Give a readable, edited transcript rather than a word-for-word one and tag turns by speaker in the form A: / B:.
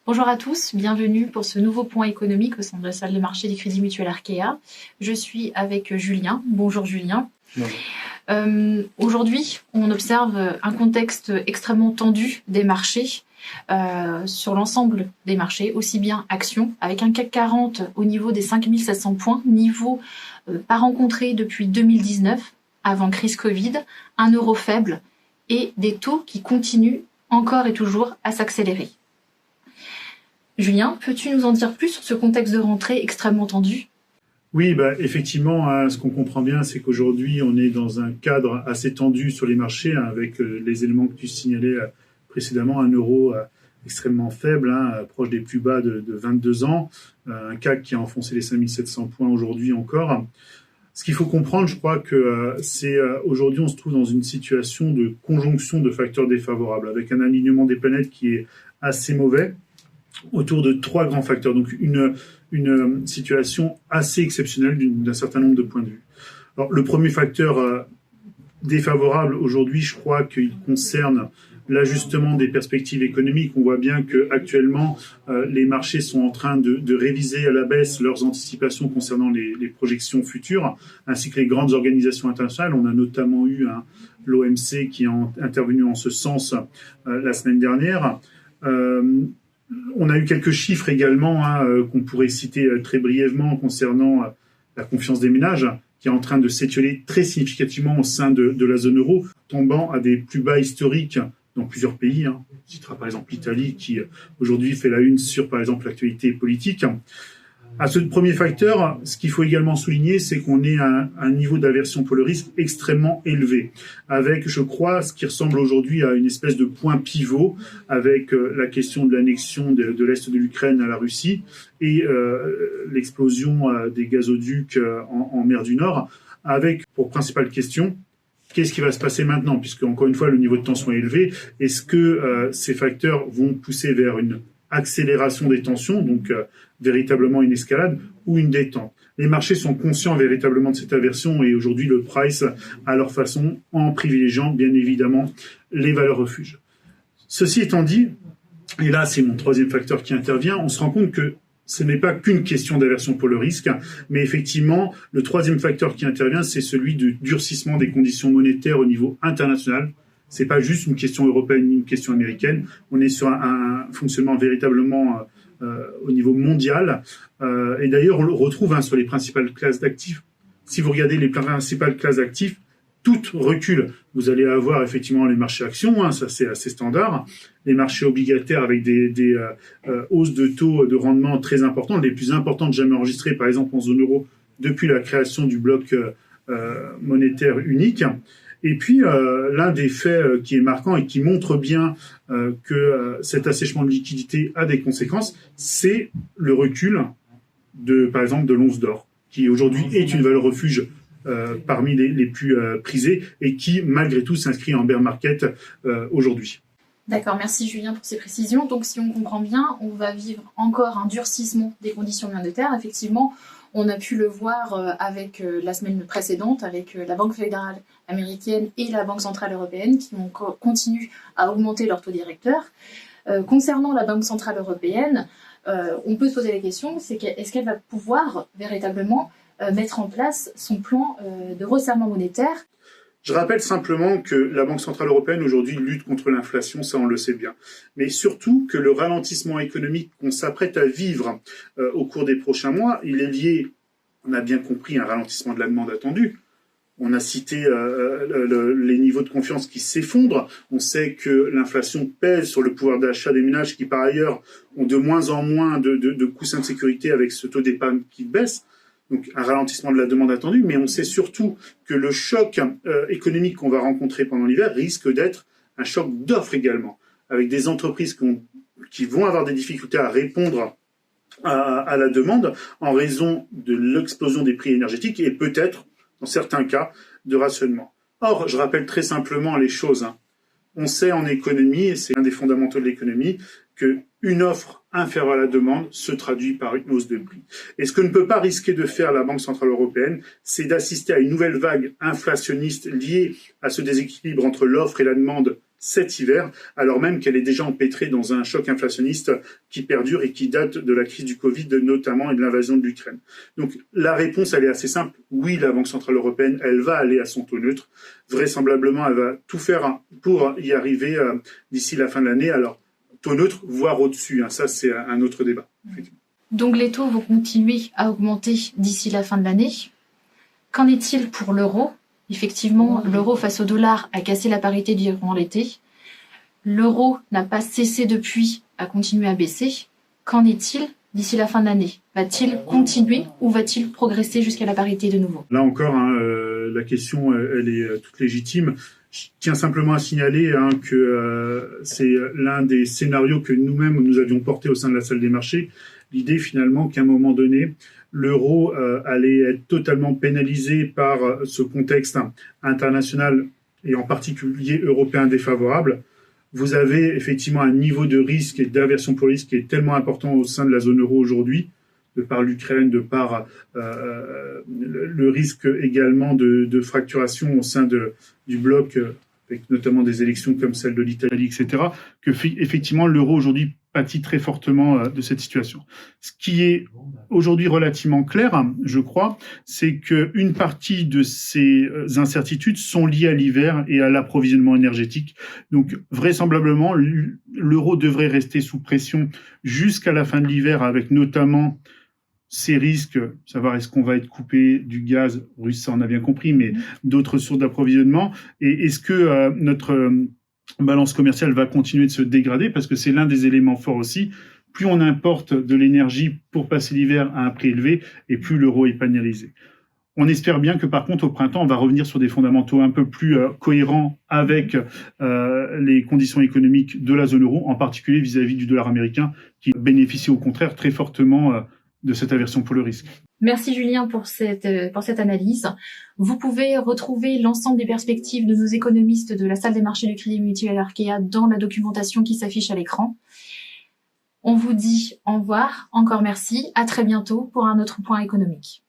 A: Bonjour à tous, bienvenue pour ce nouveau point économique au sein de la salle de marché du Crédit Mutuel Arkea. Je suis avec Julien. Bonjour Julien.
B: Bonjour.
A: Aujourd'hui, on observe un contexte extrêmement tendu des marchés sur l'ensemble des marchés, aussi bien actions, avec un CAC 40 au niveau des 5700 points, niveau pas rencontré depuis 2019, avant crise Covid, un euro faible et des taux qui continuent encore et toujours à s'accélérer. Julien, peux-tu nous en dire plus sur ce contexte de rentrée extrêmement tendu ?
B: Oui, effectivement, ce qu'on comprend bien, c'est qu'aujourd'hui, on est dans un cadre assez tendu sur les marchés, avec les éléments que tu signalais précédemment, un euro extrêmement faible, proche des plus bas de 22 ans, un CAC qui a enfoncé les 5700 points aujourd'hui encore. Ce qu'il faut comprendre, je crois que c'est aujourd'hui, on se trouve dans une situation de conjonction de facteurs défavorables, avec un alignement des planètes qui est assez mauvais, autour de trois grands facteurs. Donc une situation assez exceptionnelle d'un certain nombre de points de vue. Alors, le premier facteur défavorable aujourd'hui, je crois qu'il concerne l'ajustement des perspectives économiques. On voit bien qu'actuellement, les marchés sont en train de réviser à la baisse leurs anticipations concernant les projections futures, ainsi que les grandes organisations internationales. On a notamment eu l'OMC qui est intervenu en ce sens la semaine dernière. On a eu quelques chiffres également qu'on pourrait citer très brièvement concernant la confiance des ménages, qui est en train de s'étioler très significativement au sein de la zone euro, tombant à des plus bas historiques dans plusieurs pays. On citera par exemple l'Italie, qui aujourd'hui fait la une sur, par exemple, l'actualité politique. À ce premier facteur, ce qu'il faut également souligner, c'est qu'on est à un niveau d'aversion pour le risque extrêmement élevé, avec, je crois, ce qui ressemble aujourd'hui à une espèce de point pivot, avec la question de l'annexion de l'Est de l'Ukraine à la Russie et l'explosion des gazoducs en mer du Nord, avec pour principale question, qu'est-ce qui va se passer maintenant, puisque, encore une fois, le niveau de tension est élevé. Est-ce que ces facteurs vont pousser vers une accélération des tensions, donc véritablement une escalade, ou une détente? Les marchés sont conscients véritablement de cette aversion et aujourd'hui le price à leur façon, en privilégiant bien évidemment les valeurs refuges. Ceci étant dit, et là c'est mon troisième facteur qui intervient, on se rend compte que ce n'est pas qu'une question d'aversion pour le risque, mais effectivement, le troisième facteur qui intervient, c'est celui du durcissement des conditions monétaires au niveau international. C'est pas juste une question européenne, une question américaine. On est sur un fonctionnement véritablement au niveau mondial. Et d'ailleurs, on le retrouve sur les principales classes d'actifs. Si vous regardez les principales classes d'actifs, toutes reculent. Vous allez avoir effectivement les marchés actions, ça c'est assez standard. Les marchés obligataires avec des hausses de taux de rendement très importantes, les plus importantes jamais enregistrées, par exemple en zone euro, depuis la création du bloc monétaire unique. Et puis, l'un des faits qui est marquant et qui montre bien que cet assèchement de liquidité a des conséquences, c'est le recul par exemple, de l'once d'or, qui aujourd'hui est une valeur refuge parmi les plus prisées et qui, malgré tout, s'inscrit en bear market aujourd'hui.
A: D'accord, merci Julien pour ces précisions. Donc si on comprend bien, on va vivre encore un durcissement des conditions monétaires. Effectivement, on a pu le voir avec la semaine précédente, avec la Banque fédérale américaine et la Banque centrale européenne qui ont continué à augmenter leur taux directeur. Concernant la Banque centrale européenne, on peut se poser la question, est-ce qu'elle va pouvoir véritablement mettre en place son plan de resserrement monétaire ?
B: Je rappelle simplement que la Banque centrale européenne aujourd'hui lutte contre l'inflation, ça on le sait bien. Mais surtout que le ralentissement économique qu'on s'apprête à vivre au cours des prochains mois, il est lié, on a bien compris, à un ralentissement de la demande attendue. On a cité les niveaux de confiance qui s'effondrent. On sait que l'inflation pèse sur le pouvoir d'achat des ménages qui, par ailleurs, ont de moins en moins de coussins de sécurité avec ce taux d'épargne qui baisse. Donc un ralentissement de la demande attendue, mais on sait surtout que le choc économique qu'on va rencontrer pendant l'hiver risque d'être un choc d'offres également, avec des entreprises qui vont avoir des difficultés à répondre à la demande en raison de l'explosion des prix énergétiques et peut-être, dans certains cas, de rationnement. Or, je rappelle très simplement les choses. On sait en économie, et c'est un des fondamentaux de l'économie, qu'une offre inférieure à la demande se traduit par une hausse de prix. Et ce que ne peut pas risquer de faire la Banque centrale européenne, c'est d'assister à une nouvelle vague inflationniste liée à ce déséquilibre entre l'offre et la demande cet hiver, alors même qu'elle est déjà empêtrée dans un choc inflationniste qui perdure et qui date de la crise du Covid notamment et de l'invasion de l'Ukraine. Donc la réponse, elle est assez simple. Oui, la Banque Centrale Européenne, elle va aller à son taux neutre. Vraisemblablement, elle va tout faire pour y arriver d'ici la fin de l'année. Alors, taux neutre, voire au-dessus. Ça, c'est un autre débat.
A: Donc les taux vont continuer à augmenter d'ici la fin de l'année. Qu'en est-il pour l'euro ? Effectivement, l'euro face au dollar a cassé la parité durant l'été. L'euro n'a pas cessé depuis à continuer à baisser. Qu'en est-il d'ici la fin de l'année ? Va-t-il continuer ou va-t-il progresser jusqu'à la parité de nouveau ?
B: Là encore, la question, elle est toute légitime. Je tiens simplement à signaler que c'est l'un des scénarios que nous-mêmes nous avions porté au sein de la salle des marchés. L'idée finalement qu'à un moment donné, l'euro allait être totalement pénalisé par ce contexte international et en particulier européen défavorable. Vous avez effectivement un niveau de risque et d'aversion pour le risque qui est tellement important au sein de la zone euro aujourd'hui, de par l'Ukraine, de par le risque également de fracturation au sein du bloc, avec notamment des élections comme celle de l'Italie, etc., que effectivement l'euro aujourd'hui pâtit très fortement de cette situation. Ce qui est aujourd'hui relativement clair, je crois, c'est qu'une partie de ces incertitudes sont liées à l'hiver et à l'approvisionnement énergétique. Donc vraisemblablement, l'euro devrait rester sous pression jusqu'à la fin de l'hiver, avec notamment ces risques, savoir est-ce qu'on va être coupé du gaz russe, ça on a bien compris, mais d'autres sources d'approvisionnement. Et est-ce que notre balance commerciale va continuer de se dégrader, parce que c'est l'un des éléments forts aussi. Plus on importe de l'énergie pour passer l'hiver à un prix élevé, et plus l'euro est pénalisé. On espère bien que par contre au printemps, on va revenir sur des fondamentaux un peu plus cohérents avec les conditions économiques de la zone euro, en particulier vis-à-vis du dollar américain, qui bénéficie au contraire très fortement de cette aversion pour le risque.
A: Merci Julien pour cette analyse. Vous pouvez retrouver l'ensemble des perspectives de nos économistes de la salle des marchés du Crédit Mutuel Arkéa dans la documentation qui s'affiche à l'écran. On vous dit au revoir, encore merci, à très bientôt pour un autre point économique.